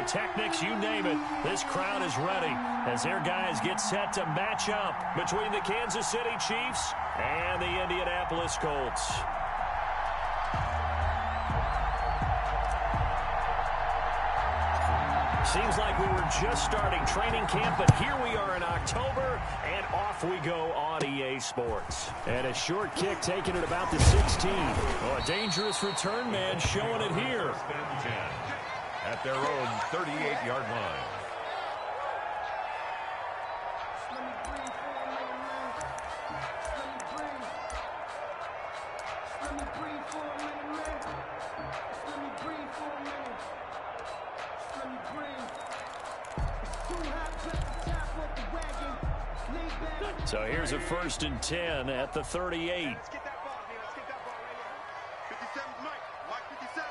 pyrotechnics, you name it. This crowd is ready as their guys get set to match up between the Kansas City Chiefs and the Indianapolis Colts. Seems like we were just starting training camp, but here we are in October, and off we go on EA Sports. And a short kick taken at about the 16. Oh, a dangerous return man showing it here. At their own 38-yard line. So here's a 1st and 10 at the 38. Let's get that ball here. Let's get that ball right here. 57, Mike. Mike 57.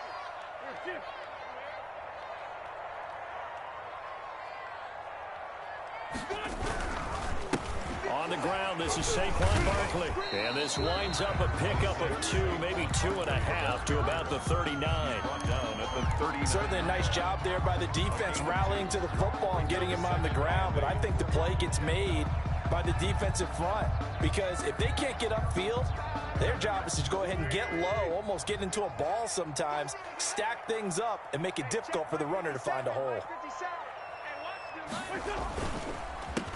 On the ground, this is Saquon Barkley. And this winds up a pickup of 2, maybe 2.5 to about the 39. Down at the 39. Certainly a nice job there by the defense rallying to the football and getting him on the ground. But I think the play gets made by the defensive front, because if they can't get upfield, their job is to go ahead and get low, almost get into a ball sometimes, stack things up, and make it difficult for the runner to find a hole.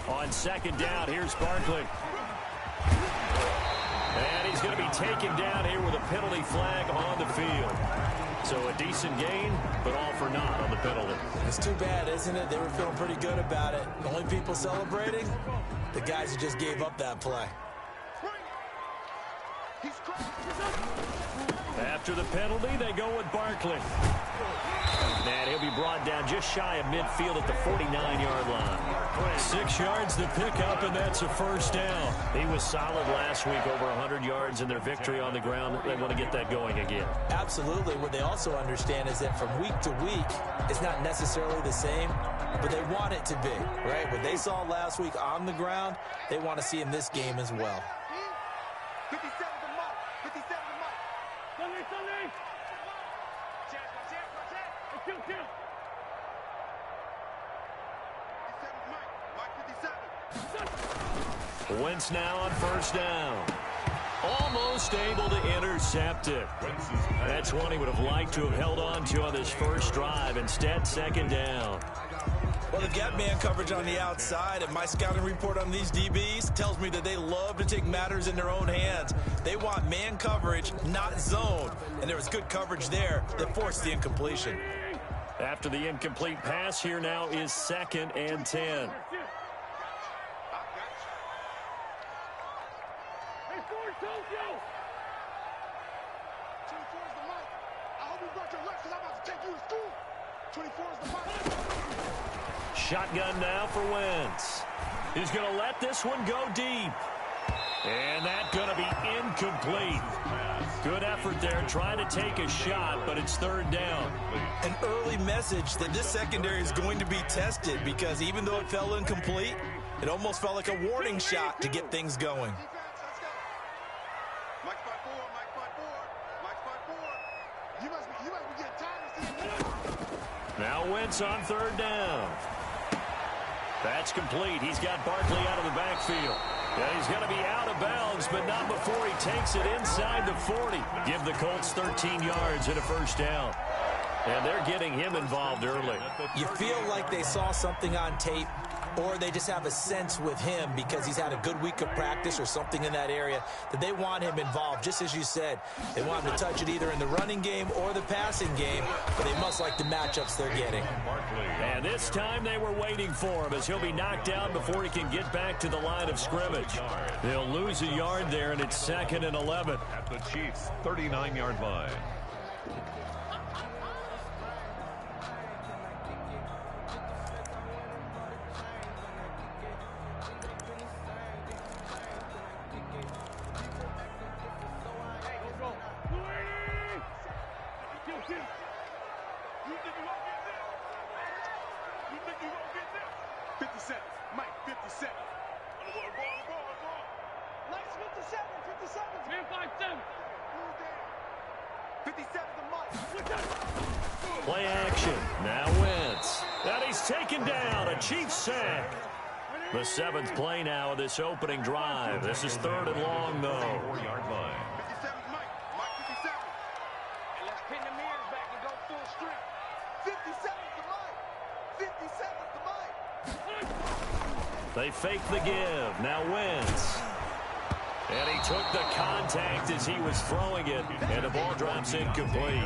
On 2nd down, here's Barkley. And he's going to be taken down here with a penalty flag on the field. So a decent gain, but all for naught on the penalty. It's too bad, isn't it? They were feeling pretty good about it. The only people celebrating, the guys who just gave up that play. After the penalty, they go with Barkley. And he'll be brought down just shy of midfield at the 49-yard line. 6 yards to pick up, and that's a 1st down. He was solid last week, over 100 yards in their victory on the ground. They want to get that going again. Absolutely. What they also understand is that from week to week, it's not necessarily the same, but they want it to be, right? What they saw last week on the ground, they want to see in this game as well. 57 to Mike. 57 to Mike. Sunday. Wentz now on 1st down. Almost able to intercept it. That's one he would have liked to have held on to on this first drive. Instead, 2nd down. Well, they've got man coverage on the outside, and my scouting report on these DBs tells me that they love to take matters in their own hands. They want man coverage, not zone. And there was good coverage there that forced the incompletion. After the incomplete pass, here now is 2nd and 10. Shotgun now for Wentz. He's going to let this one go deep. And that's going to be incomplete. Good effort there, trying to take a shot, but it's 3rd down. An early message that this secondary is going to be tested, because even though it fell incomplete, it almost felt like a warning shot to get things going. Now Wentz on 3rd down. That's complete. He's got Barkley out of the backfield. And he's going to be out of bounds, but not before he takes it inside the 40. Give the Colts 13 yards and a 1st down. And they're getting him involved early. You feel like they saw something on tape, or they just have a sense with him because he's had a good week of practice or something in that area that they want him involved. Just as you said, they want him to touch it either in the running game or the passing game, but they must like the matchups they're getting. And this time they were waiting for him, as he'll be knocked down before he can get back to the line of scrimmage. They'll lose a yard there, and it's 2nd and 11. At the Chiefs' 39-yard line. Play action. Now Wentz. taken down. A Chiefs sack. The 7th play now of this opening drive. This is 3rd and long, though. 4-yard line. 57's Mike. Mike 57. And let's pin the mirrors back and go full strength. 57's the Mike. 57's the Mike. They fake the give. Now Wentz. And he took the contact as he was throwing it, and the ball drops incomplete.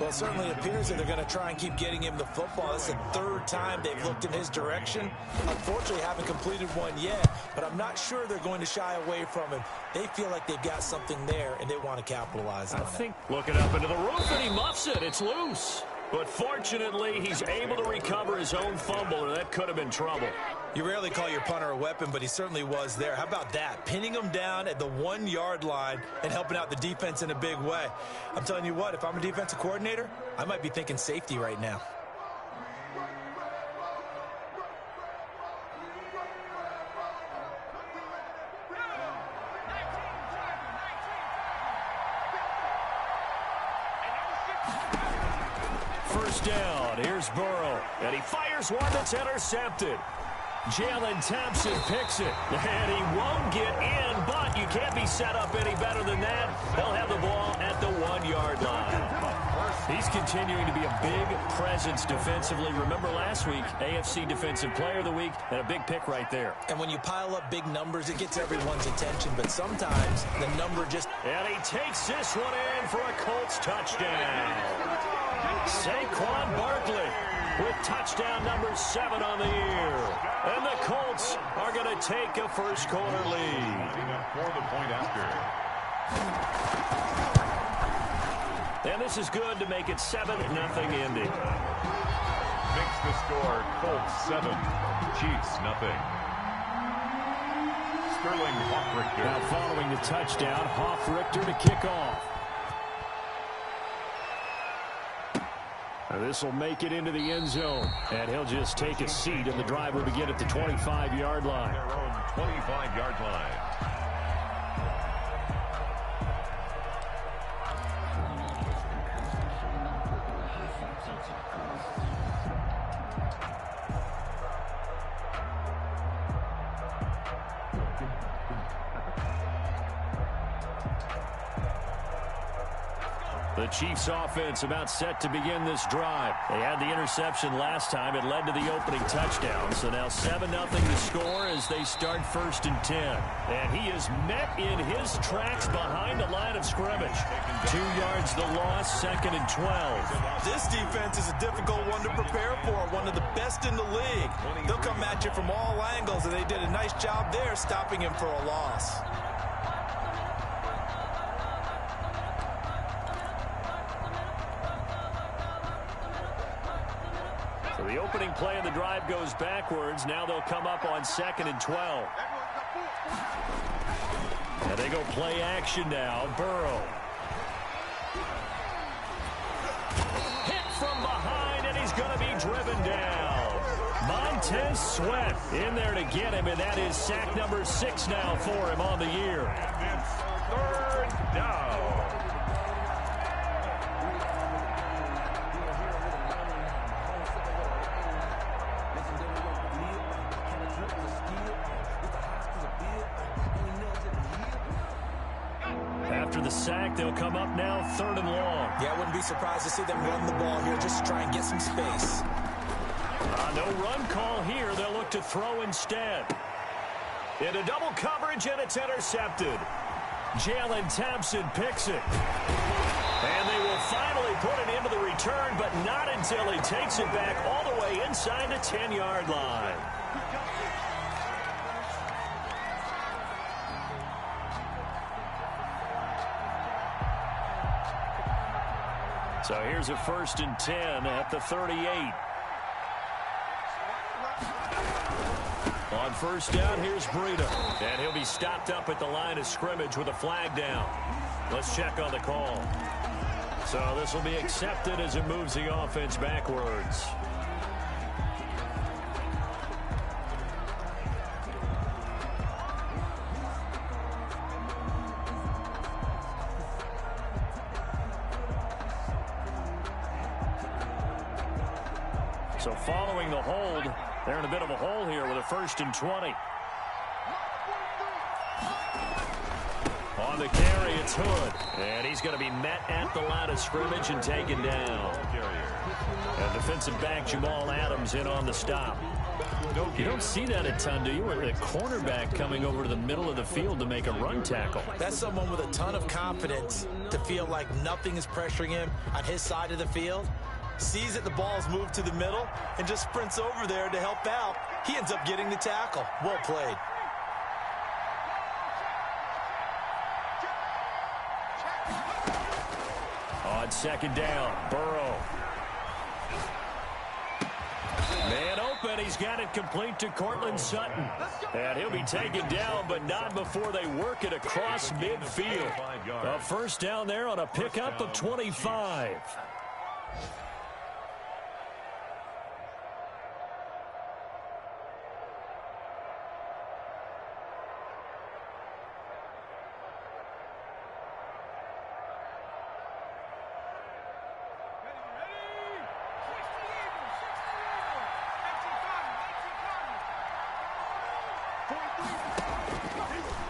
Well, it certainly appears that they're going to try and keep getting him the football. This is the 3rd time they've looked in his direction. Unfortunately, haven't completed one yet, but I'm not sure they're going to shy away from him. They feel like they've got something there, and they want to capitalize on it. Looking up into the roof, and he muffs it. It's loose. But fortunately, he's able to recover his own fumble, or that could have been trouble. You rarely call your punter a weapon, but he certainly was there. How about that? Pinning him down at the 1-yard line and helping out the defense in a big way. I'm telling you what, if I'm a defensive coordinator, I might be thinking safety right now. First down, here's Burrow, and he fires one that's intercepted. Jalen Thompson picks it, and he won't get in, but you can't be set up any better than that. They'll have the ball at the 1-yard line. He's continuing to be a big presence defensively. Remember last week, AFC Defensive Player of the Week, and a big pick right there. And when you pile up big numbers, it gets everyone's attention, but sometimes the number just... And he takes this one in for a Colts touchdown. Saquon Barkley with touchdown number 7 on the year. And the Colts are going to take a first-quarter lead. For the point after. And this is good to make it 7-0 ending. Makes the score Colts 7, Chiefs 0. Sterling Hoffrichter. Now following the touchdown, Hoffrichter to kick off. This will make it into the end zone, and he'll just take a seat, and the drive will begin at the 25-yard line. Their own 25-yard line. The Chiefs offense about set to begin this drive. They had the interception last time. It led to the opening touchdown. So now 7-0 to score as they start 1st and 10. And he is met in his tracks behind the line of scrimmage. 2 yards the loss, 2nd and 12. This defense is a difficult one to prepare for, one of the best in the league. They'll come at you from all angles, and they did a nice job there stopping him for a loss. So the opening play of the drive goes backwards. Now they'll come up on 2nd and 12. And they go play action now. Burrow. Hit from behind, and he's going to be driven down. Montez Sweat in there to get him, and that is sack number 6 now for him on the year. And it's 3rd down. After the sack, they'll come up now 3rd and long. Yeah, I wouldn't be surprised to see them run the ball here just to try and get some space. No run call here. They'll look to throw instead. Into double coverage, and it's intercepted. Jalen Thompson picks it. And they will finally put it into the return, but not until he takes it back all the way inside the 10-yard line. So here's a 1st and 10 at the 38. On 1st down, here's Breida. And he'll be stopped up at the line of scrimmage with a flag down. Let's check on the call. So this will be accepted as it moves the offense backwards. So following the hold, they're in a bit of a hole here with a 1st and 20. On the carry, it's Hood. And he's going to be met at the line of scrimmage and taken down. And defensive back Jamal Adams in on the stop. You don't see that a ton, do you? Where the cornerback coming over to the middle of the field to make a run tackle. That's someone with a ton of confidence to feel like nothing is pressuring him on his side of the field. Sees that the ball's moved to the middle and just sprints over there to help out. He ends up getting the tackle. Well played. On 2nd down, Burrow. Man open, he's got it complete to Cortland Sutton. And he'll be taken down, but not before they work it across midfield. A 1st down there on a pickup of 25.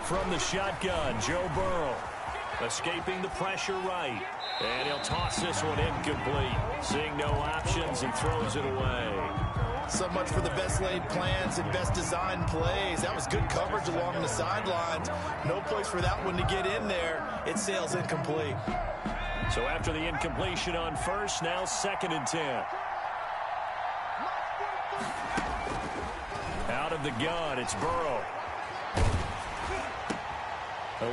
From the shotgun, Joe Burrow. Escaping the pressure right. And he'll toss this one incomplete. Seeing no options, he throws it away. So much for the best laid plans and best designed plays. That was good coverage along the sidelines. No place for that one to get in there. It sails incomplete. So after the incompletion on 1st, now 2nd and 10. Out of the gun, it's Burrow.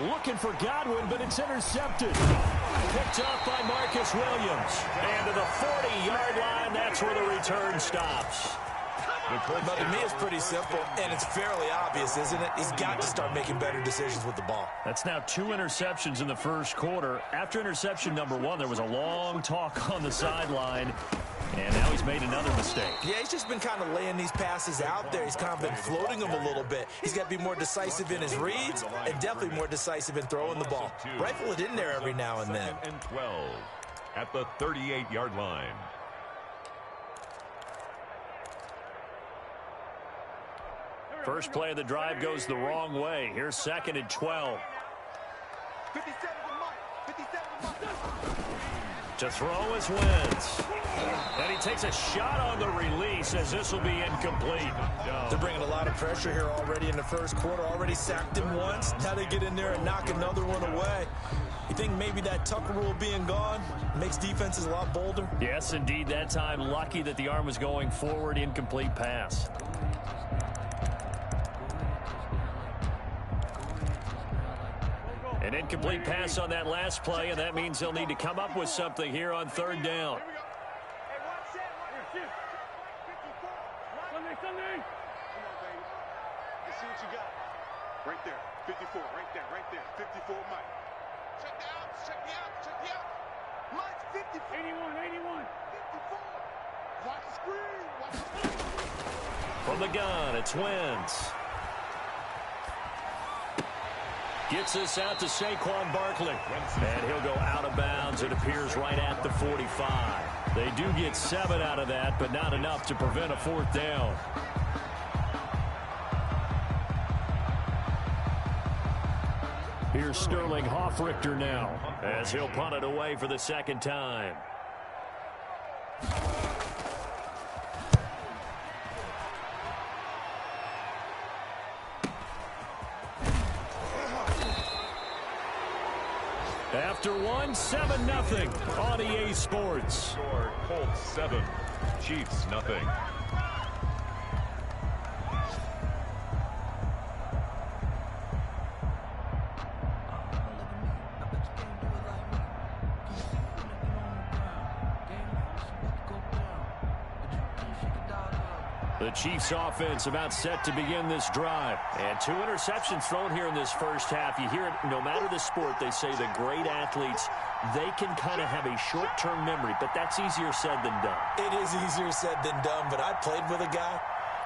Looking for Godwin, but it's intercepted. Picked up by Marcus Williams. And to the 40-yard line, that's where the return stops. But to me, it's pretty simple, and it's fairly obvious, isn't it? He's got to start making better decisions with the ball. That's now 2 interceptions in the 1st quarter. After interception number 1, there was a long talk on the sideline. And now he's made another mistake. Yeah, he's just been kind of laying these passes out there. He's kind of been floating them a little bit. He's got to be more decisive in his reads and definitely more decisive in throwing the ball. Rifle it in there every now and then. 2nd and 12 at the 38-yard line. First play of the drive goes the wrong way. Here's 2nd and 12. 57 to Mike. 57 to Mike. To throw is Wentz. And he takes a shot on the release as this will be incomplete. They're bringing a lot of pressure here already in the 1st quarter. Already sacked him once. Now they get in there and knock another one away. You think maybe that Tucker rule being gone makes defenses a lot bolder? Yes, indeed. That time, lucky that the arm was going forward. Incomplete pass. An incomplete pass on that last play, and that means they'll need to come up with something here on 3rd down. Let's see what you got. Right there. 54. Right there. Right there. 54, Mike. Check the out. Check the out. Check the out. Mike's 54. 81. 54. Watch the screen. Watch the screen. From the gun, it's Wentz. Gets this out to Saquon Barkley. And he'll go out of bounds. It appears right at the 45. They do get 7 out of that, but not enough to prevent a 4th down. Here's Sterling Hoffrichter now as he'll punt it away for the 2nd time. After 1, 7-0 on EA Sports. Score Colts 7, Chiefs nothing. The Chiefs offense about set to begin this drive. And 2 interceptions thrown here in this first half. You hear it, no matter the sport, they say the great athletes, they can kind of have a short-term memory, but that's easier said than done. It is easier said than done, but I played with a guy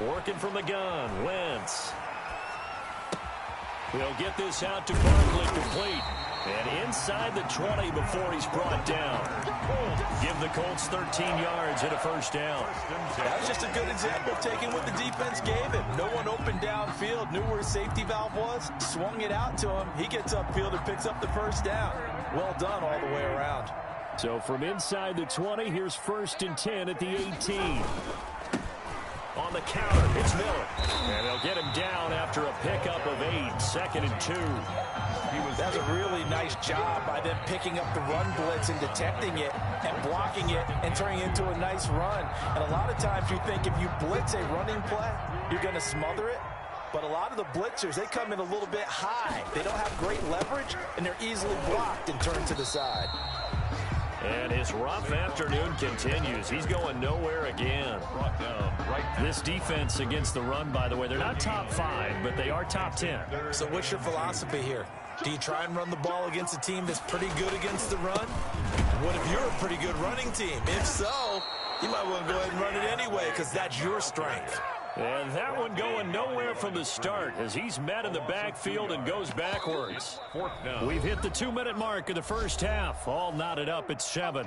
Working from the gun, Wentz. He'll get this out to Barkley, complete. And inside the 20 before he's brought down. Give the Colts 13 yards and a first down. That was just a good example of taking what the defense gave him. No one opened downfield, knew where his safety valve was, swung it out to him. He gets upfield and picks up the first down. Well done all the way around. So from inside the 20, here's 1st and 10 at the 18. On the counter, it's Miller. And they'll get him down after a pickup of 8, 2nd and 2. That was a really nice job by them picking up the run blitz and detecting it and blocking it and turning it into a nice run. And a lot of times you think if you blitz a running play, you're going to smother it. But a lot of the blitzers, they come in a little bit high. They don't have great leverage, and they're easily blocked and turned to the side. And his rough afternoon continues. He's going nowhere again. This defense against the run, by the way, they're not top 5, but they are top 10. So what's your philosophy here? Do you try and run the ball against a team that's pretty good against the run? What if you're a pretty good running team? If so, you might want to go ahead and run it anyway because that's your strength. And that one going nowhere from the start as he's met in the backfield and goes backwards. We've hit the 2-minute mark in the first half. All knotted up at 7.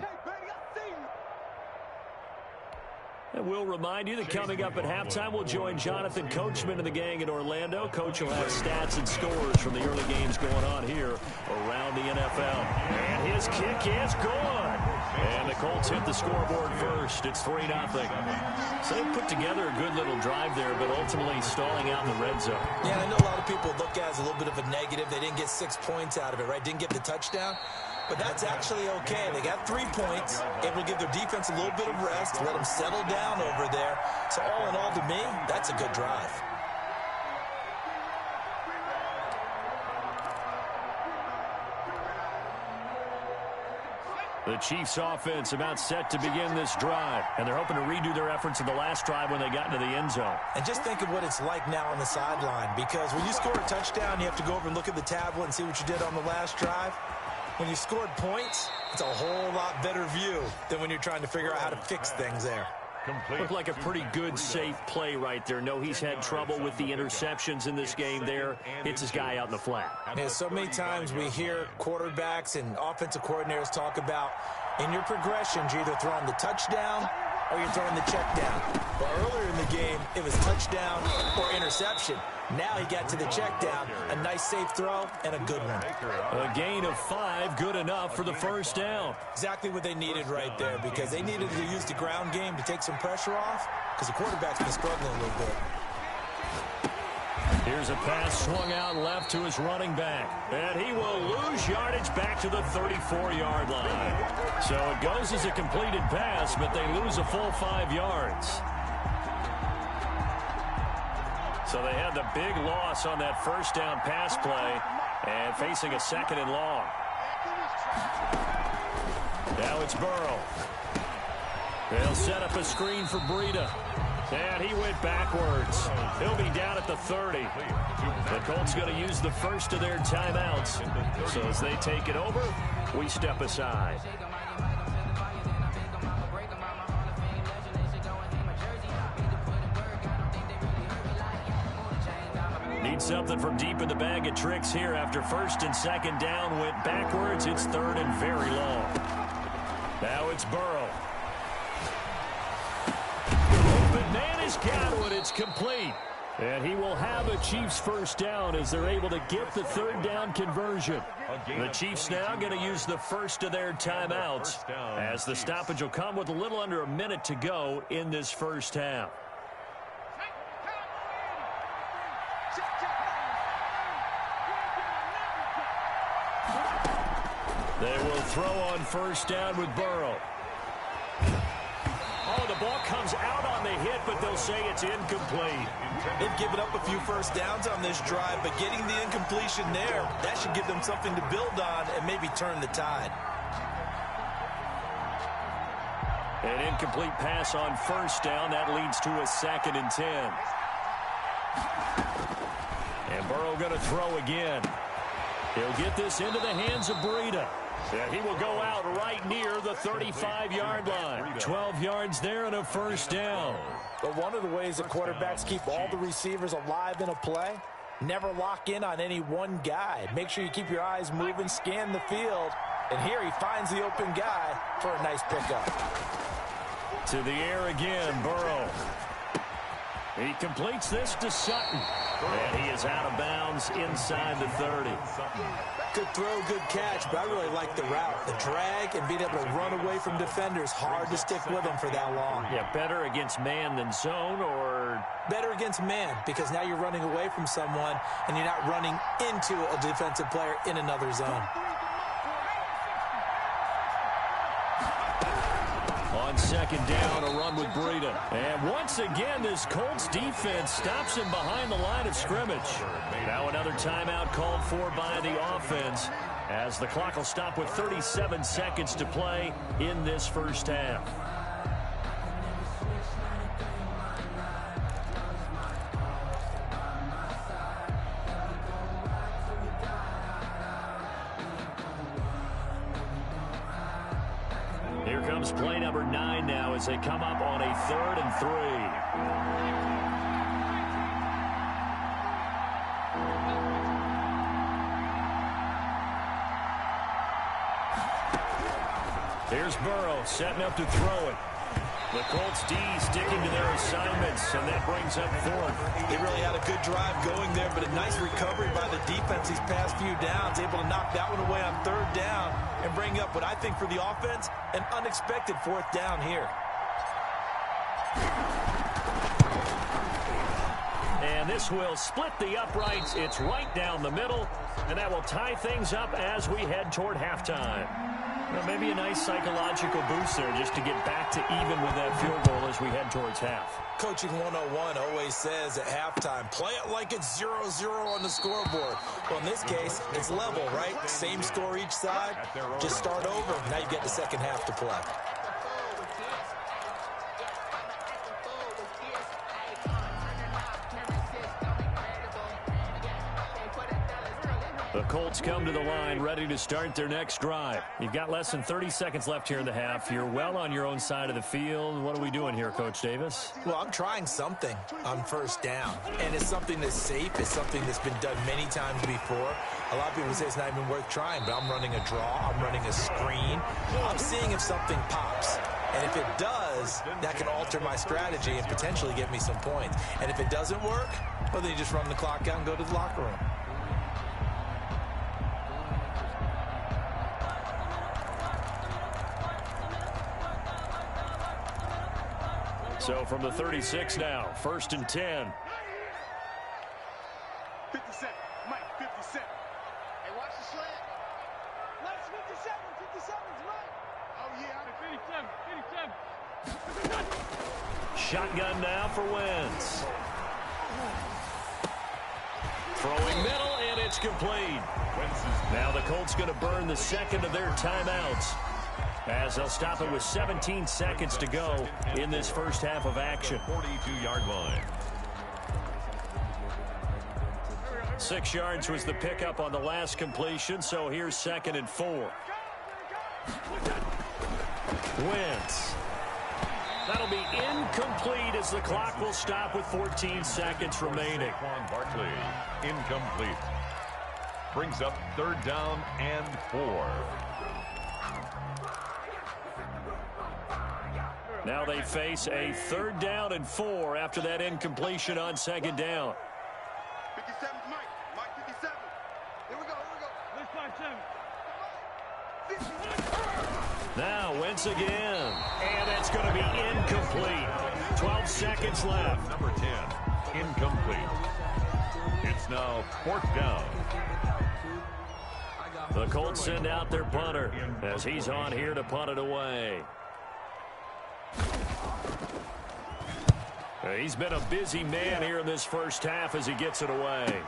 And we'll remind you that coming up at halftime, we'll join Jonathan Coachman and the gang in Orlando. Coach will have stats and scores from the early games going on here around the NFL. And his kick is good. And the Colts hit the scoreboard first. It's 3-0. So they put together a good little drive there, but ultimately stalling out in the red zone. Yeah, I know a lot of people look at it as a little bit of a negative. They didn't get 6 points out of it, right? Didn't get the touchdown. But that's actually okay. They got 3 points, able to give their defense a little bit of rest, let them settle down over there. So all in all, to me, that's a good drive. The Chiefs offense about set to begin this drive, and they're hoping to redo their efforts in the last drive when they got into the end zone. And just think of what it's like now on the sideline, because when you score a touchdown, you have to go over and look at the tablet and see what you did on the last drive. When you scored points, it's a whole lot better view than when you're trying to figure out how to fix things there. Looked like a pretty good, safe play right there. No, he's had trouble with the interceptions in this game there. Hits his guy out in the flat. Yeah, so many times we hear quarterbacks and offensive coordinators talk about in your progressions, you're either throwing the touchdown or you're throwing the check down. Well, earlier in the game, it was touchdown or interception. Now he got to the check down. A nice safe throw and a good one. A gain of 5, good enough for the first down. Exactly what they needed right there, because they needed to use the ground game to take some pressure off, because the quarterback's been struggling a little bit. Here's a pass swung out left to his running back. And he will lose yardage back to the 34-yard line. So it goes as a completed pass, but they lose a full 5 yards. So they had the big loss on that first down pass play and facing a 2nd and long. Now it's Burrow. They'll set up a screen for Breida. And he went backwards. He'll be down at the 30. The Colts going to use the first of their timeouts. So as they take it over, we step aside. Need something from deep in the bag of tricks here after 1st and 2nd down went backwards. It's 3rd and very long. Now it's Burrow. Open man has got one. It's complete. And he will have a Chiefs first down as they're able to get the 3rd down conversion. The Chiefs now going to use the first of their timeouts as the stoppage will come with a little under a minute to go in this first half. They will throw on first down with Burrow. Oh, the ball comes out on the hit, but they'll say it's incomplete. They've given up a few first downs on this drive, but getting the incompletion there, that should give them something to build on and maybe turn the tide. An incomplete pass on first down. That leads to a 2nd and 10. And Burrow going to throw again. He'll get this into the hands of Breida. Yeah, he will go out right near the 35-yard line. 12 yards there and a first down. But one of the ways that quarterbacks keep all the receivers alive in a play, never lock in on any one guy. Make sure you keep your eyes moving, scan the field. And here he finds the open guy for a nice pickup. To the air again, Burrow. He completes this to Sutton. And he is out of bounds inside the 30. Good throw, good catch, but I really like the route. The drag and being able to run away from defenders. Hard to stick with them for that long. Yeah, better against man than zone, or? Better against man, because now you're running away from someone and you're not running into a defensive player in another zone. On second down, a run with Breida. And once again, this Colts defense stops him behind the line of scrimmage. Now another timeout called for by the offense, as the clock will stop with 37 seconds to play in this first half. Here comes play number 9 now as they come up on a 3rd and 3. Here's Burrow setting up to throw it. The Colts D sticking to their assignments, and that brings up 4th. They really had a good drive going there, but a nice recovery by the defense these past few downs, able to knock that one away on 3rd down and bring up what I think for the offense, an unexpected 4th down here. And this will split the uprights. It's right down the middle, and that will tie things up as we head toward halftime. Well, maybe a nice psychological boost there just to get back to even with that field goal as we head towards half. Coaching 101 always says at halftime, play it like it's 0-0 on the scoreboard. Well, in this case, it's level, right? Same score each side. Just start over. Now you get the second half to play. The Colts come to the line ready to start their next drive. You've got less than 30 seconds left here in the half. You're well on your own side of the field. What are we doing here, Coach Davis? Well, I'm trying something on 1st down, and it's something that's safe. It's something that's been done many times before. A lot of people say it's not even worth trying, but I'm running a draw. I'm running a screen. I'm seeing if something pops. And if it does, that can alter my strategy and potentially get me some points. And if it doesn't work, well, then you just run the clock out and go to the locker room. So from the 36 now, 1st and 10. 57, Mike, 57. Hey, watch the slant. Let's 57, 57's Mike. Oh, yeah. 57. Shotgun now for Wentz. Throwing middle, and it's complete. Now the Colts going to burn the second of their timeouts, as they'll stop it with 17 seconds to go in this first half of action. 42-yard line. 6 yards was the pickup on the last completion, so here's 2nd and 4. Wentz. That'll be incomplete as the clock will stop with 14 seconds remaining. Saquon Barkley, incomplete. Brings up 3rd down and 4. Now they face a 3rd down and 4 after that incompletion on 2nd down. 57's Mike. Mike, 57. Here we go. Let's find 7. Now Wentz again. And that's going to be incomplete. 12 seconds left. Number 10, incomplete. It's now 4th down. The Colts send out their punter as he's on here to punt it away. He's been a busy man here in this first half as he gets it away.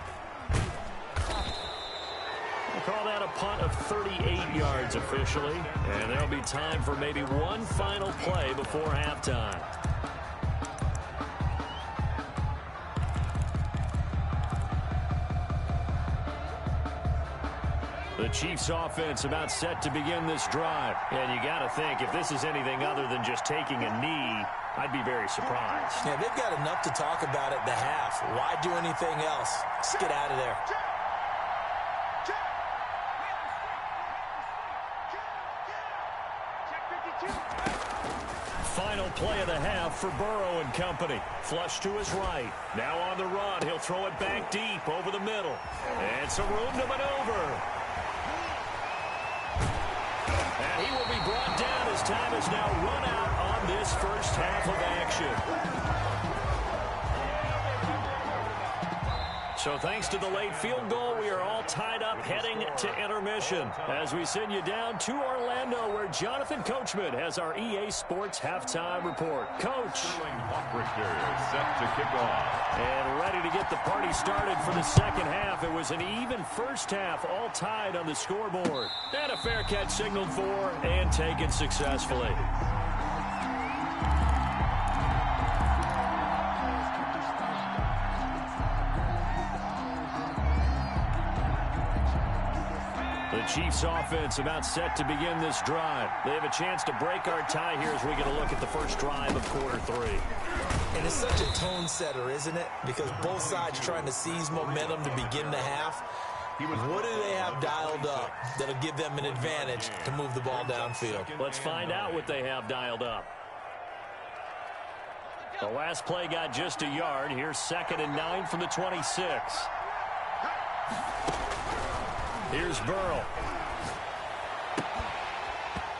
We'll call that a punt of 38 yards officially, and there'll be time for maybe one final play before halftime. The Chiefs offense about set to begin this drive. And you got to think, if this is anything other than just taking a knee, I'd be very surprised. Yeah, they've got enough to talk about at the half. Why do anything else? Just get out of there. Final play of the half for Burrow and company. Flush to his right. Now on the run. He'll throw it back deep over the middle. And some room to maneuver. And he will be brought down as time has now run out on this first half of action. So thanks to the late field goal, we are all tied up heading to intermission as we send you down to Orlando, where Jonathan Coachman has our EA Sports halftime report. Coach. Set to kick off. And ready to get the party started for the second half. It was an even first half, all tied on the scoreboard. And a fair catch signaled for and taken successfully. The Chiefs offense about set to begin this drive. They have a chance to break our tie here as we get a look at the first drive of quarter three. And it's such a tone setter, isn't it? Because both sides trying to seize momentum to begin the half. What do they have dialed up that'll give them an advantage to move the ball downfield? Let's find out what they have dialed up. The last play got just a yard. Here's 2nd and 9 from the 26. Here's Burrow.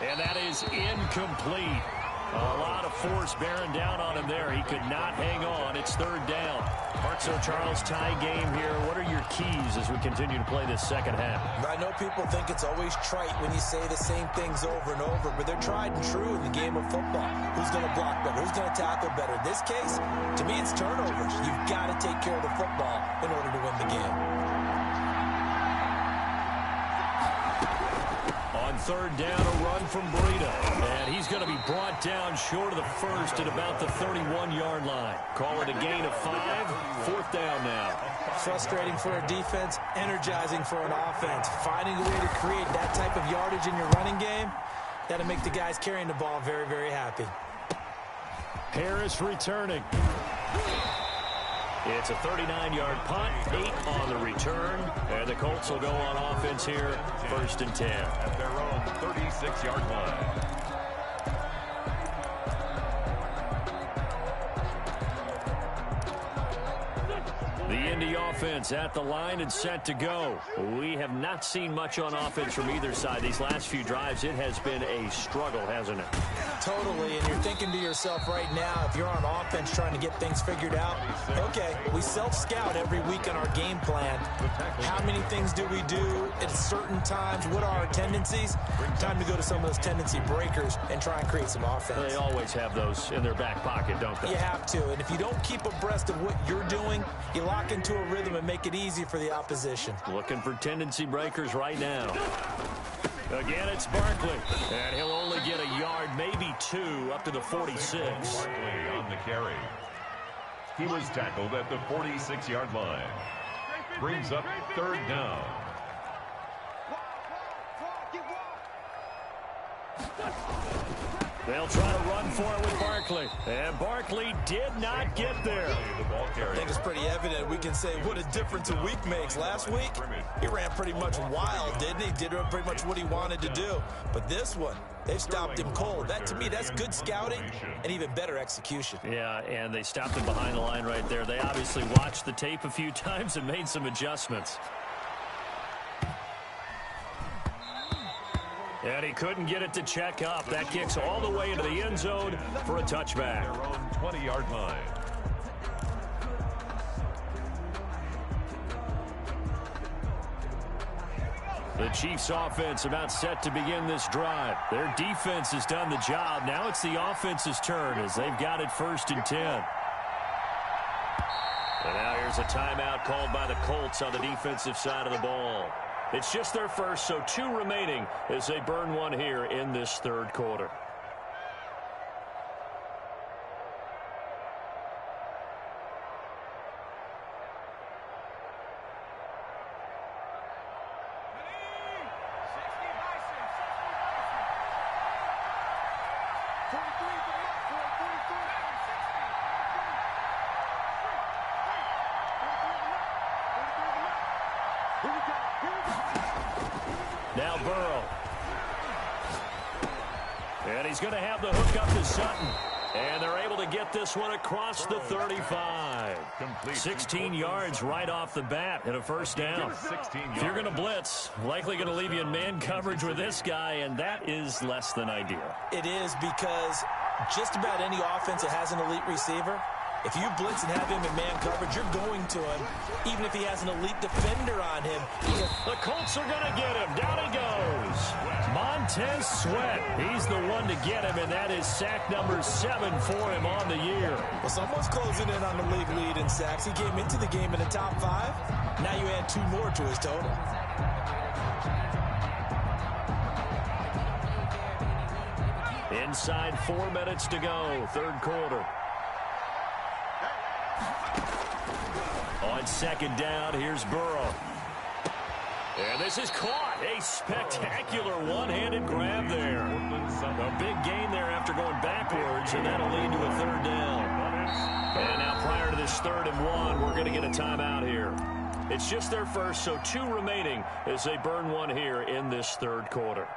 And that is incomplete. A lot of force bearing down on him there. He could not hang on. It's 3rd down. So Charles, tie game here. What are your keys as we continue to play this second half? I know people think it's always trite when you say the same things over and over, but they're tried and true in the game of football. Who's going to block better? Who's going to tackle better? In this case, to me, it's turnovers. You've got to take care of the football in order to win the game. On 3rd down, a run from Breida. And he's going to be brought down short of the first at about the 31-yard line. Call it a gain of 5. 4th down now. Frustrating for a defense, energizing for an offense. Finding a way to create that type of yardage in your running game, that'll make the guys carrying the ball very, very happy. Harris returning. It's a 39-yard punt, 8 on the return, and the Colts will go on offense here, 1st and 10. At their own 36-yard line. The Indy offense at the line and set to go. We have not seen much on offense from either side. These last few drives, it has been a struggle, hasn't it? Totally, and you're thinking to yourself right now, if you're on offense trying to get things figured out, okay, we self-scout every week on our game plan. How many things do we do at certain times? What are our tendencies? Time to go to some of those tendency breakers and try and create some offense. They always have those in their back pocket, don't they? You have to, and if you don't keep abreast of what you're doing, you lock into a rhythm and make it easy for the opposition. Looking for tendency breakers right now. Again, it's Barkley, and he'll only get a yard, maybe 2, up to the 46. Barkley on the carry. He was tackled at the 46-yard line. Brings up 3rd down. They'll try to run for it with Barkley. And Barkley did not get there. I think it's pretty evident. We can say what a difference a week makes. Last week, he ran pretty much wild, didn't he? Did pretty much what he wanted to do. But this one, they've stopped him cold. That, to me, that's good scouting and even better execution. Yeah, and they stopped him behind the line right there. They obviously watched the tape a few times and made some adjustments. And he couldn't get it to check up. That kicks all the way into the end zone for a touchback. Their own 20-yard line. The Chiefs offense about set to begin this drive. Their defense has done the job. Now it's the offense's turn as they've got it 1st and 10. And now here's a timeout called by the Colts on the defensive side of the ball. It's just their first, so 2 remaining as they burn one here in this 3rd quarter. Now Burrow. And he's going to have the hook up to Sutton. And they're able to get this one across the 35. 16 yards right off the bat and a first down. If you're going to blitz, likely going to leave you in man coverage with this guy, and that is less than ideal. It is, because just about any offense that has an elite receiver, if you blitz and have him in man coverage, you're going to him, even if he has an elite defender on him. The Colts are going to get him. Down he goes. Montez Sweat. He's the one to get him, and that is sack number 7 for him on the year. Well, someone's closing in on the league lead in sacks. He came into the game in the top 5. Now you add 2 more to his total. Inside 4 minutes to go, third quarter. On second down, here's Burrow. And this is caught. A spectacular one-handed grab there. A big gain there after going backwards, and that'll lead to a third down. And now prior to this 3rd and 1, we're going to get a timeout here. It's just their first, so 2 remaining as they burn one here in this third quarter.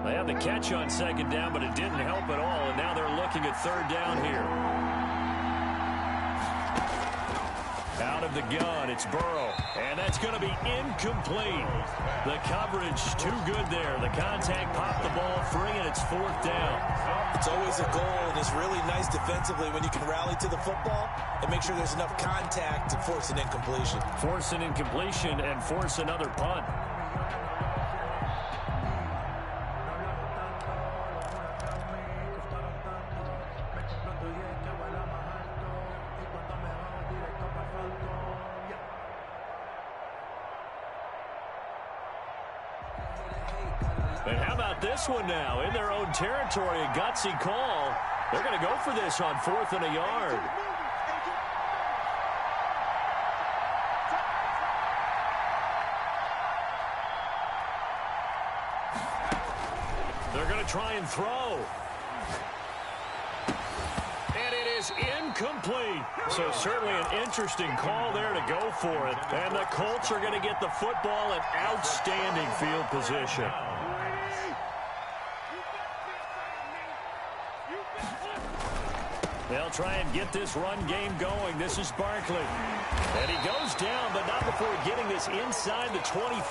They had the catch on second down, but it didn't help at all, and now they're looking at third down here. Out of the gun, it's Burrow, and that's going to be incomplete. The coverage too good there. The contact popped the ball free, and it's 4th down. It's always a goal, and it's really nice defensively when you can rally to the football and make sure there's enough contact to force an incompletion. Force an incompletion and force another punt. And how about this one now? In their own territory, a gutsy call. They're going to go for this on 4th and a yard. They're going to try and throw. And it is incomplete. So certainly an interesting call there to go for it. And the Colts are going to get the football in outstanding field position. They'll try and get this run game going. This is Barkley. And he goes down, but not before getting this inside the 25.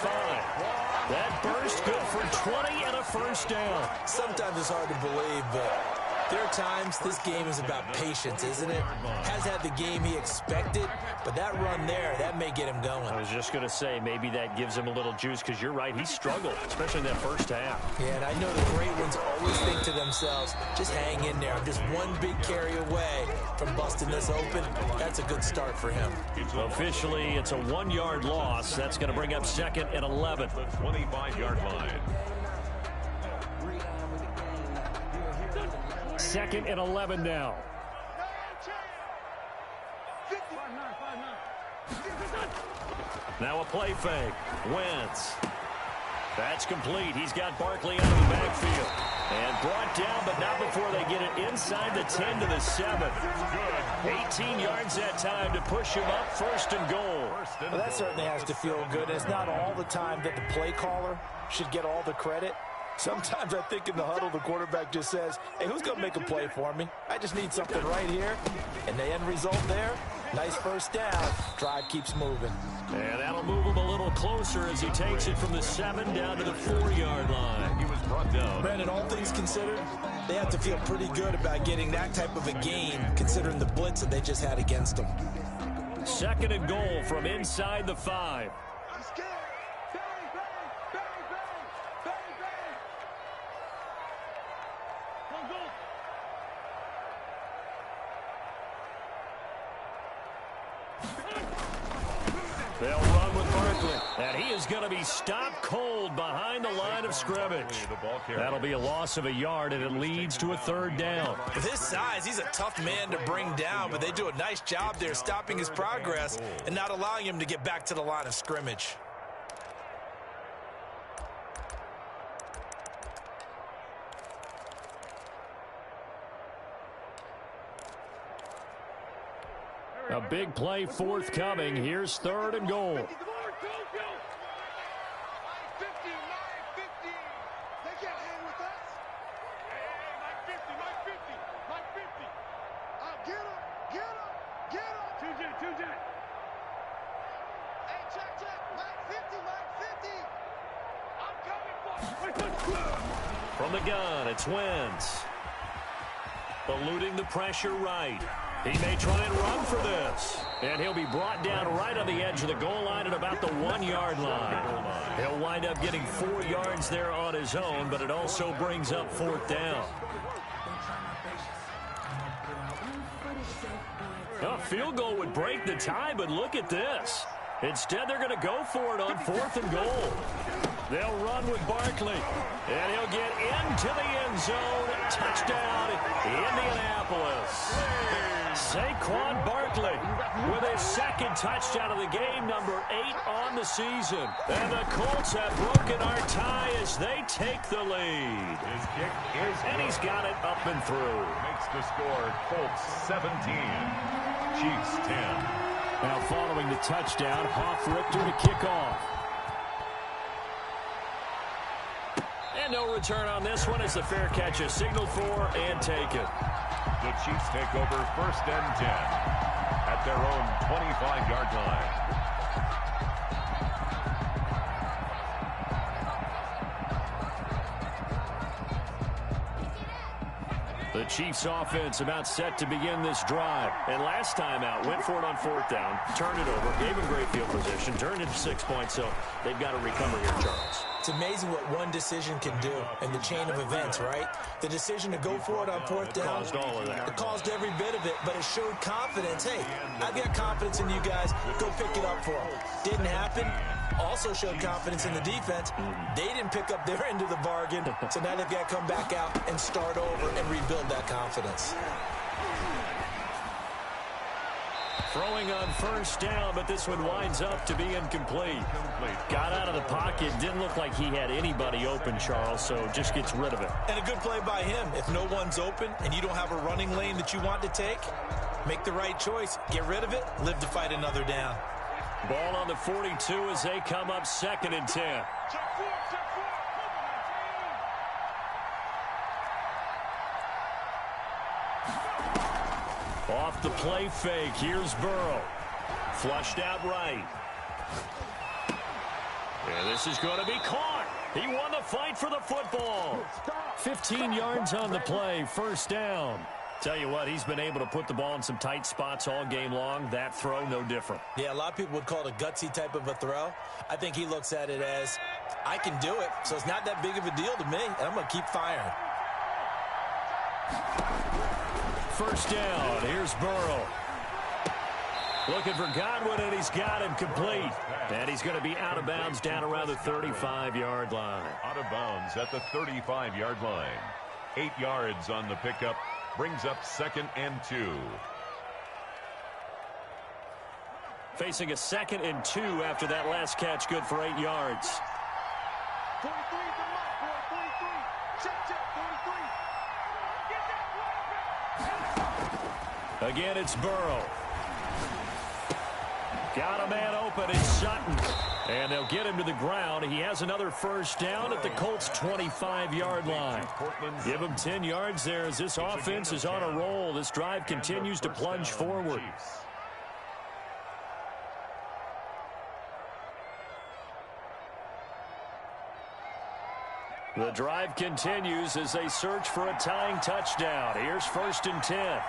That burst good for 20 and a first down. Sometimes it's hard to believe, but there are times this game is about patience, isn't it? Has had the game he expected, but that run there, that may get him going. I was just going to say, maybe that gives him a little juice, because you're right, he struggled, especially in that first half. Yeah, and I know the great ones always think to themselves, just hang in there. I'm just one big carry away from busting this open. That's a good start for him. Officially, it's a 1-yard loss. That's going to bring up 2nd and 11. The 25-yard line. 2nd and 11 now. Now a play fake. Wentz. That's complete. He's got Barkley out of the backfield. And brought down, but not before they get it inside the 10 to the 7. 18 yards that time to push him up 1st and goal. Well, that certainly has to feel good. It's not all the time that the play caller should get all the credit. Sometimes I think in the huddle, the quarterback just says, hey, who's going to make a play for me? I just need something right here. And the end result there, nice first down. Drive keeps moving. And that'll move him a little closer as he takes it from the 7 down to the 4-yard line. He was brought down. Brandon, all things considered, they have to feel pretty good about getting that type of a gain, considering the blitz that they just had against them. 2nd and goal from inside the 5. They'll run with Barkley, and he is going to be stopped cold behind the line of scrimmage. That'll be a loss of a yard, and it leads to a 3rd down. With his size, he's a tough man to bring down, but they do a nice job there stopping his progress and not allowing him to get back to the line of scrimmage. A big play forthcoming. Here's 3rd and goal. They can't hang with us. Hey, my 50. Get him. Two J. Hey, check. Mike 50. I'm coming for you. From the gun, it's Wentz. Eluding the pressure right. He may try and run for this. And he'll be brought down right on the edge of the goal line at about the 1-yard line. He'll wind up getting 4 yards there on his own, but it also brings up 4th down. A field goal would break the tie, but look at this. Instead, they're going to go for it on 4th and goal. They'll run with Barkley, and he'll get into the end zone. Touchdown, Indianapolis. Saquon Barkley with his 2nd touchdown of the game, number 8 on the season. And the Colts have broken our tie as they take the lead. His kick is And he's got it up and through. Makes the score Colts 17, Chiefs 10. Now following the touchdown, Hoff-Richter to kick off. And no return on this one as the fair catch is signaled for and taken. The Chiefs take over 1st and 10 at their own 25-yard line. The Chiefs offense about set to begin this drive. And last time out, went for it on 4th down, turned it over, gave him great field position, turned it to 6 points, so they've got to recover here, Charles. It's amazing what one decision can do in the chain of events, right? The decision to go for it on 4th down. Caused all of that. It caused every bit of it, but it showed confidence. Hey, I've got confidence in you guys. Go pick it up for them. Didn't happen. Also showed confidence in the defense. They didn't pick up their end of the bargain, so now they've got to come back out and start over and rebuild that confidence. Throwing on 1st down, but this one winds up to be incomplete. Got out of the pocket. Didn't look like he had anybody open, Charles, so just gets rid of it. And a good play by him. If no one's open and you don't have a running lane that you want to take, make the right choice. Get rid of it. Live to fight another down. Ball on the 42 as they come up 2nd and 10. Off the play fake, here's Burrow. Flushed out right. And this is going to be caught. He won the fight for the football. 15 yards on the play, 1st down. Tell you what, he's been able to put the ball in some tight spots all game long. That throw, no different. Yeah, a lot of people would call it a gutsy type of a throw. I think he looks at it as, I can do it, so it's not that big of a deal to me, and I'm going to keep firing. 1st down. Here's Burrow. Looking for Godwin, and he's got him complete. And he's going to be out of bounds down around the 35-yard line. Out of bounds at the 35-yard line. 8 yards on the pickup. Brings up 2nd and 2. Facing a 2nd and 2 after that last catch, good for 8 yards. 43 is the mark, boy. 43. Check, 43. Again, it's Burrow. Got a man open. It's Sutton. And they'll get him to the ground. He has another 1st down at the Colts' 25-yard line. Give him 10 yards there as this offense is on a roll. This drive continues to plunge forward. The drive continues as they search for a tying touchdown. Here's 1st and 10.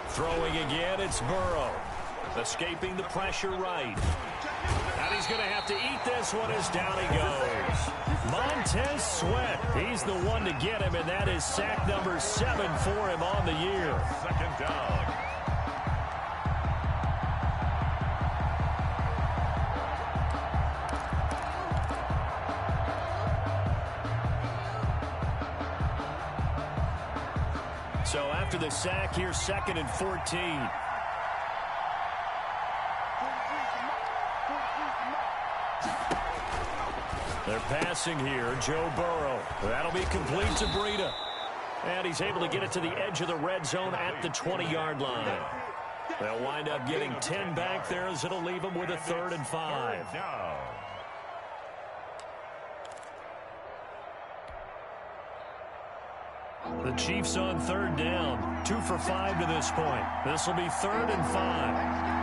Throwing again, it's Burrow. Escaping the pressure right. And he's going to have to eat this one as down he goes. Montez Sweat, he's the one to get him, and that is sack number 7 for him on the year. 2nd down. So after the sack, here's 2nd and 14. They're passing here. Joe Burrow. That'll be complete to Breida. And he's able to get it to the edge of the red zone at the 20-yard line. They'll wind up getting 10 back there as it'll leave them with a 3rd and 5. The Chiefs on 3rd down. 2 for 5 to this point. This will be 3rd and 5.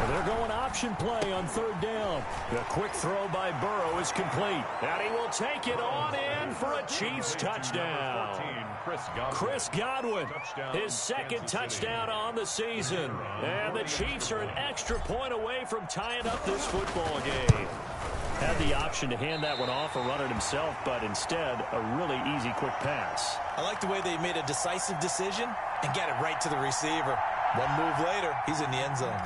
They're going option play on 3rd down. The quick throw by Burrow is complete. And he will take it on in for a Chiefs touchdown. Chris Godwin, his 2nd touchdown on the season. And the Chiefs are an extra point away from tying up this football game. Had the option to hand that one off or run it himself, but instead, a really easy quick pass. I like the way they made a decisive decision and got it right to the receiver. One move later, he's in the end zone.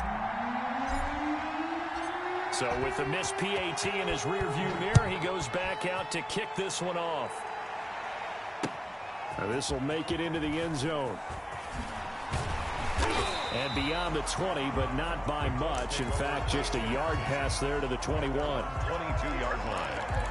So with the missed PAT in his rearview mirror, he goes back out to kick this one off. This will make it into the end zone. And beyond the 20, but not by much. In fact, just a yard pass there to the 21. 22-yard line.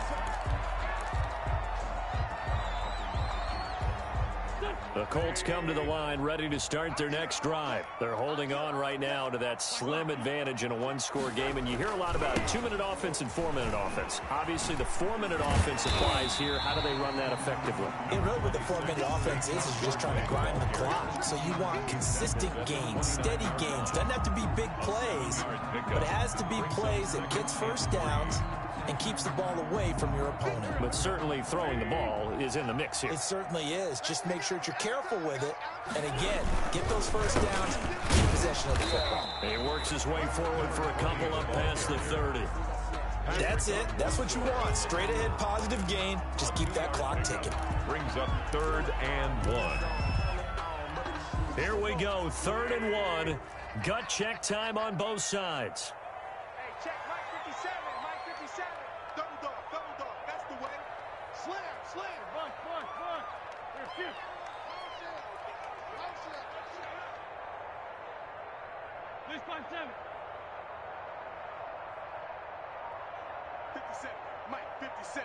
The Colts come to the line ready to start their next drive. They're holding on right now to that slim advantage in a one-score game. And you hear a lot about 2-minute offense and 4-minute offense. Obviously, the 4-minute offense applies here. How do they run that effectively? And really what the 4-minute offense is you're just trying to grind the clock. So you want consistent gains, steady gains. Doesn't have to be big plays, but it has to be plays that gets first downs and keeps the ball away from your opponent. But certainly throwing the ball is in the mix here. It certainly is. Just make sure that you're careful with it. And again, get those first downs, keep possession of the football. He works his way forward for a couple up past the 30. That's it. That's what you want. Straight ahead positive gain. Just keep that clock ticking. Brings up 3rd and 1. Here we go, 3rd and 1. Gut check time on both sides. Check, Mike 57, Mike 57. Double dog, that's the way. Slam. Bunt. Here, shoot. This punt 7. 57, Mike 57.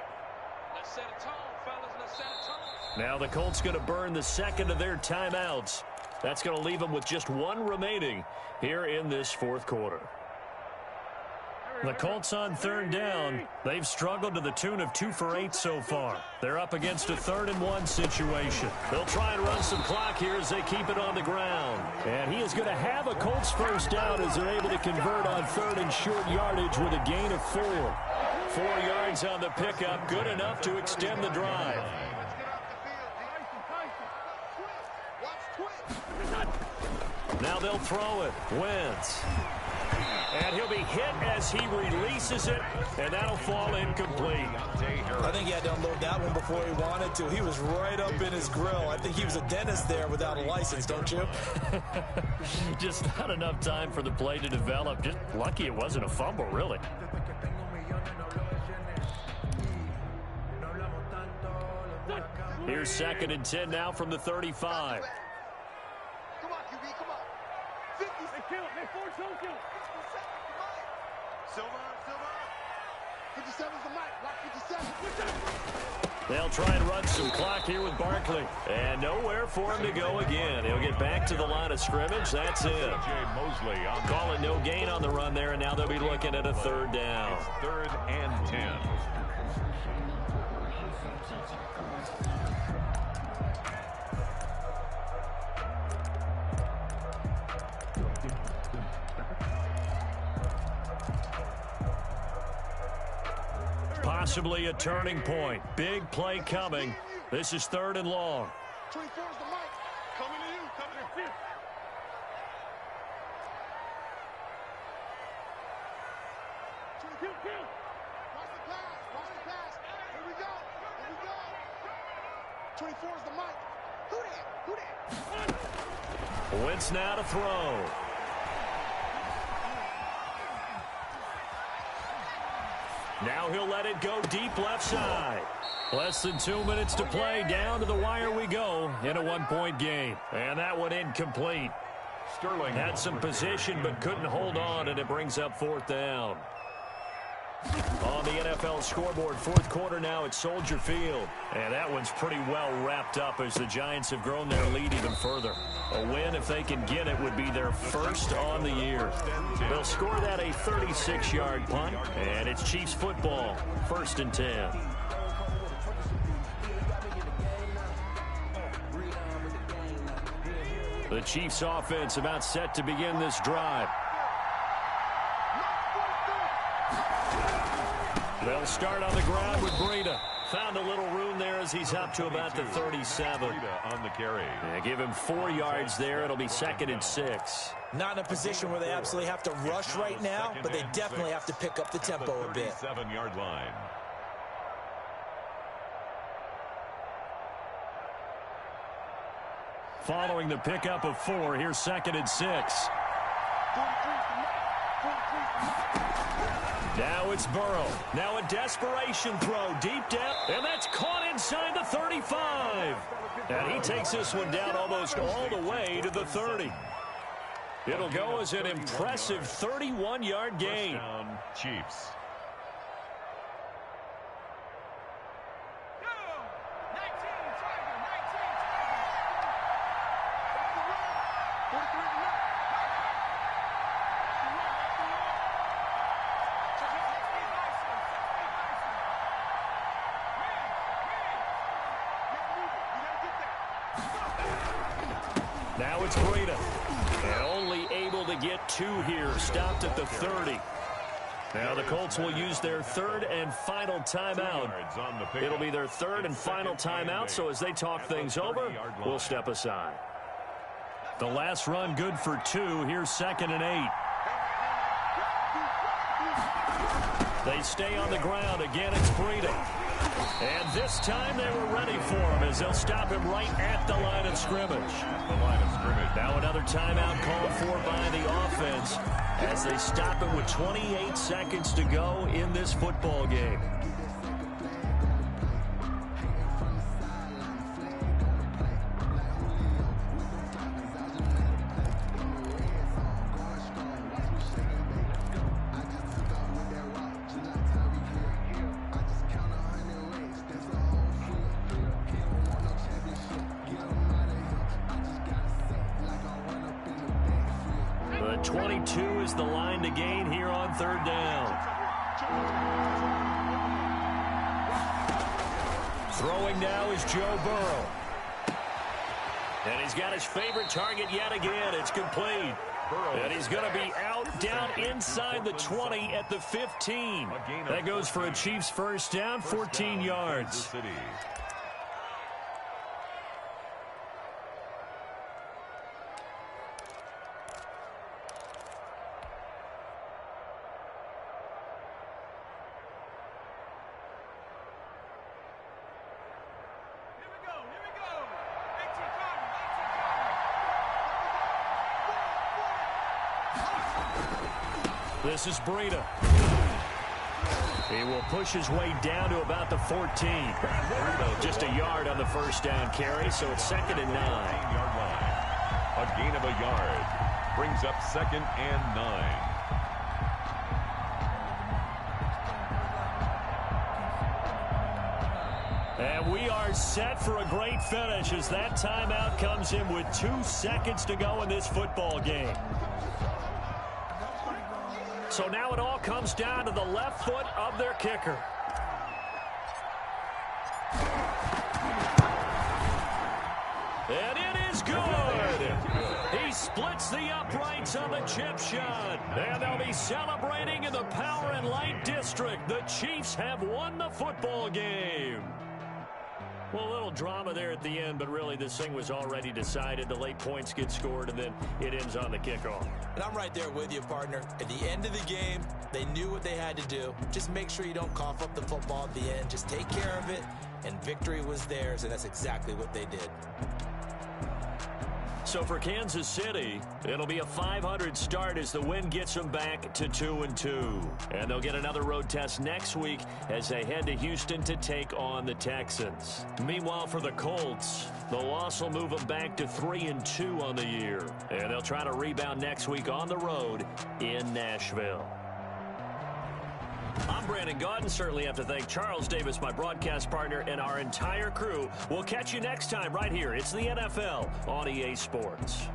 Let's set a tone, fellas, let's set a tone. Now the Colts going to burn the second of their timeouts. That's going to leave them with just 1 remaining here in this 4th quarter. The Colts on 3rd down. They've struggled to the tune of 2 for 8 so far. They're up against a 3rd and 1 situation. They'll try and run some clock here as they keep it on the ground. And he is going to have a Colts first down as they're able to convert on 3rd and short yardage with a gain of 4. 4 yards on the pickup, good enough to extend the drive. Now they'll throw it. Wentz. And he'll be hit as he releases it, and that'll fall incomplete. I think he had to unload that one before he wanted to. He was right up in his grill. I think he was a dentist there without a license, don't you? Just not enough time for the play to develop. Just lucky it wasn't a fumble, really. Here's 2nd and 10 now from the 35. Come on, QB, come on. 50. They kill it. They force home kill. Silver. 57's the mic. Rock 57. They'll try and run some clock here with Barkley. And nowhere for him to go again. He'll get back to the line of scrimmage. That's it. Call it no gain on the run there, and now they'll be looking at a 3rd down. 3rd and 10. Possibly a turning point. Big play coming. This is 3rd and long. 24's the mic. Coming to you. Coming to you. Watch the pass. Here we go. 24's the mic. Who that? Wentz now to throw. Now he'll let it go deep left side. Less than 2 minutes to play. Down to the wire we go in a 1-point game. And that one incomplete. Sterling had some position but couldn't hold on, and it brings up 4th down. On the NFL scoreboard, 4th quarter now at Soldier Field. And that one's pretty well wrapped up as the Giants have grown their lead even further. A win, if they can get it, would be their first on the year. They'll score that a 36-yard punt, and it's Chiefs football, 1st and 10. The Chiefs offense about set to begin this drive. They'll start on the ground with Breida. Found a little room there as he's up to about the 37. on the carry. Yeah, give him 4 yards there. It'll be 2nd and 6. Not in a position where they absolutely have to rush right now, but they definitely have to pick up the tempo a bit. 37-yard line. Following the pickup of 4, here's 2nd and 6. Now it's Burrow. Now a desperation throw deep down, and that's caught inside the 35. And he takes this one down almost all the way to the 30. It'll go as an impressive 31-yard gain. Down, Chiefs. Now it's Breida. And only able to get 2 here. Stopped at the 30. Now the Colts will use their 3rd and final timeout. It'll be their 3rd and final timeout, so as they talk things over, we'll step aside. The last run good for 2. Here's 2nd and 8. They stay on the ground. Again, it's Breida. And this time they were ready for him as they'll stop him right at the line of scrimmage. Now another timeout called for by the offense as they stop him with 28 seconds to go in this football game. The 22 is the line to gain here on 3rd down. Throwing now is Joe Burrow. And he's got his favorite target yet again. It's complete. And he's going to be out down inside the 20 at the 15. That goes for a Chiefs first down, 14 yards. This is Breida. He will push his way down to about the 14. Just a yard on the first down carry, so it's 2nd and 9. A gain of a yard brings up 2nd and 9. And we are set for a great finish as that timeout comes in with 2 seconds to go in this football game. So now it all comes down to the left foot of their kicker. And it is good. He splits the uprights on the chip shot. And they'll be celebrating in the Power and Light District. The Chiefs have won the football game. Well, a little drama there at the end, but really this thing was already decided. The late points get scored, and then it ends on the kickoff. And I'm right there with you, partner. At the end of the game, they knew what they had to do. Just make sure you don't cough up the football at the end. Just take care of it, and victory was theirs, and that's exactly what they did. So for Kansas City, it'll be a .500 start as the win gets them back to 2-2. And they'll get another road test next week as they head to Houston to take on the Texans. Meanwhile, for the Colts, the loss will move them back to 3-2 on the year. And they'll try to rebound next week on the road in Nashville. I'm Brandon Gaudin. Certainly have to thank Charles Davis, my broadcast partner, and our entire crew. We'll catch you next time right here. It's the NFL on EA Sports.